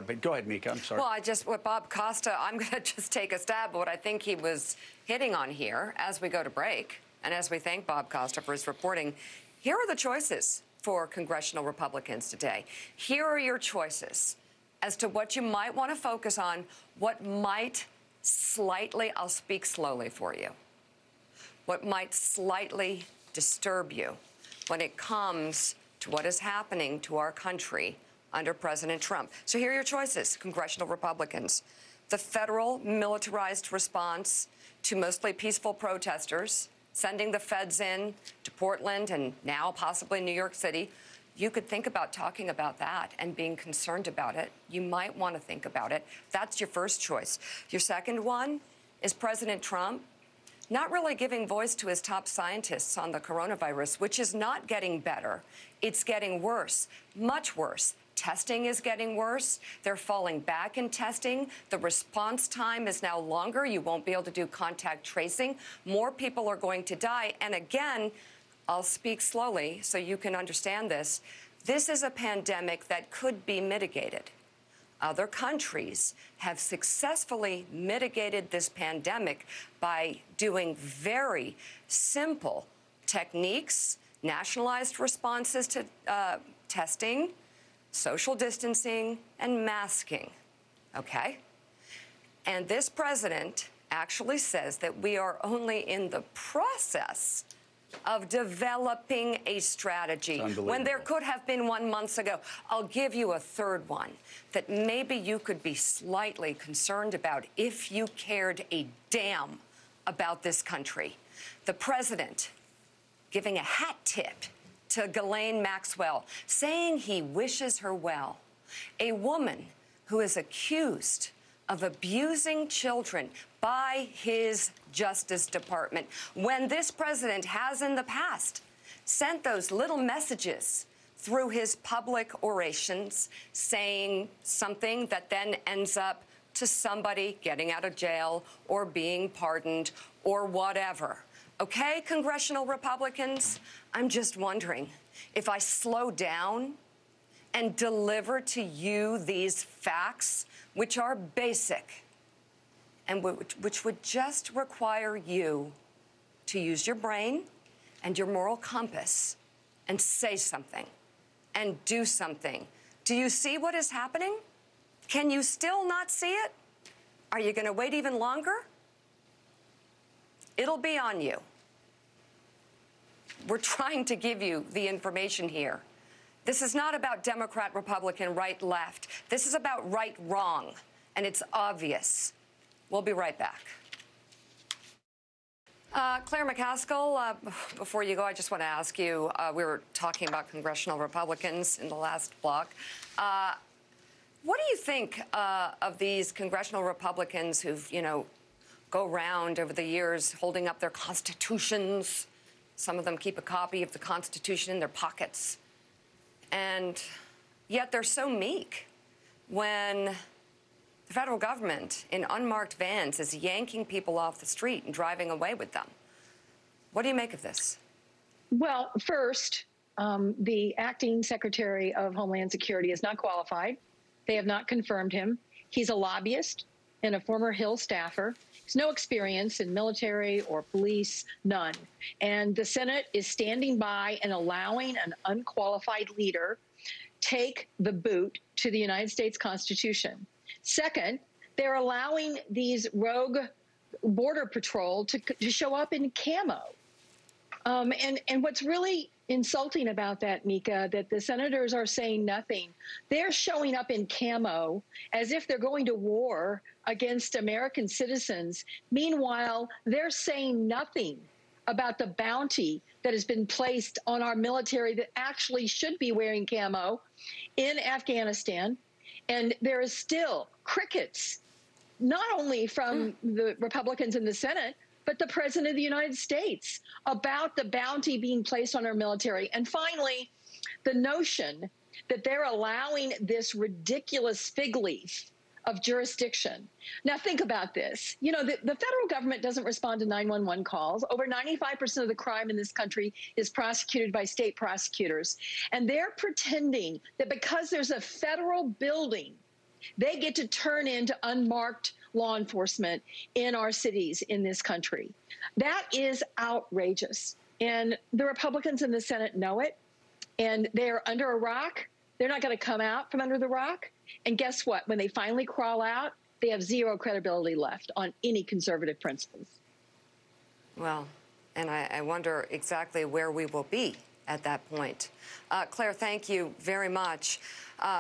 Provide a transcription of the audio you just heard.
But go ahead, Mika. I'm sorry. Well, what Bob Costa, I'm going to just take a stab at what I think he was hitting on here as we go to break. And as we thank Bob Costa for his reporting, here are the choices for congressional Republicans today. Here are your choices as to what you might want to focus on, what might slightly, I'll speak slowly for you, what might slightly disturb you when it comes to what is happening to our country under President Trump. So here are your choices, congressional Republicans. The federal militarized response to mostly peaceful protesters, sending the feds in to Portland and now possibly New York City. You could think about talking about that and being concerned about it. You might want to think about it. That's your first choice. Your second one is President Trump not really giving voice to his top scientists on the coronavirus, which is not getting better. It's getting worse, much worse. Testing is getting worse. They're falling back in testing. The response time is now longer. You won't be able to do contact tracing. More people are going to die. And again, I'll speak slowly so you can understand this. This is a pandemic that could be mitigated. Other countries have successfully mitigated this pandemic by doing very simple techniques, nationalized responses to testing, social distancing, and masking, okay? And this president actually says that we are only in the process of developing a strategy when there could have been one months ago. I'll give you a third one that maybe you could be slightly concerned about if you cared a damn about this country. The president giving a hat tip to Ghislaine Maxwell, saying he wishes her well. A woman who is accused of abusing children by his Justice Department, when this president has in the past sent those little messages through his public orations saying something that then ends up to somebody getting out of jail or being pardoned or whatever. Okay, congressional Republicans, I'm just wondering if I slow down and deliver to you these facts, which are basic, and which would just require you to use your brain and your moral compass and say something and do something. Do you see what is happening? Can you still not see it? Are you going to wait even longer? It'll be on you. We're trying to give you the information here. This is not about Democrat, Republican, right, left. This is about right, wrong, and it's obvious. We'll be right back. Claire McCaskill, before you go, I just want to ask you, we were talking about congressional Republicans in the last block. What do you think of these congressional Republicans who've, go around over the years holding up their constitutions? Some of them keep a copy of the Constitution in their pockets. And yet they're so meek when the federal government in unmarked vans is yanking people off the street and driving away with them. What do you make of this? Well, first, the acting Secretary of Homeland Security is not qualified. They have not confirmed him. He's a lobbyist and a former Hill staffer. He's no experience in military or police, none. And the Senate is standing by and allowing an unqualified leader take the boot to the United States Constitution. Second, they're allowing these rogue border patrol to show up in camo. And what's really insulting about that, Mika, that the senators are saying nothing. They're showing up in camo as if they're going to war against American citizens. Meanwhile, they're saying nothing about the bounty that has been placed on our military that actually should be wearing camo in Afghanistan. And there is still crickets, not only from the Republicans in the Senate, but the President of the United States about the bounty being placed on our military. And finally, the notion that they're allowing this ridiculous fig leaf of jurisdiction. Now, think about this. The federal government doesn't respond to 911 calls. Over 95% of the crime in this country is prosecuted by state prosecutors. And they're pretending that because there's a federal building They get to turn into unmarked law enforcement in our cities in this country. That is outrageous. And the Republicans in the Senate know it, and they're under a rock. They're not going to come out from under the rock. And guess what? When they finally crawl out, they have zero credibility left on any conservative principles. Well, and I wonder exactly where we will be at that point. Claire, thank you very much.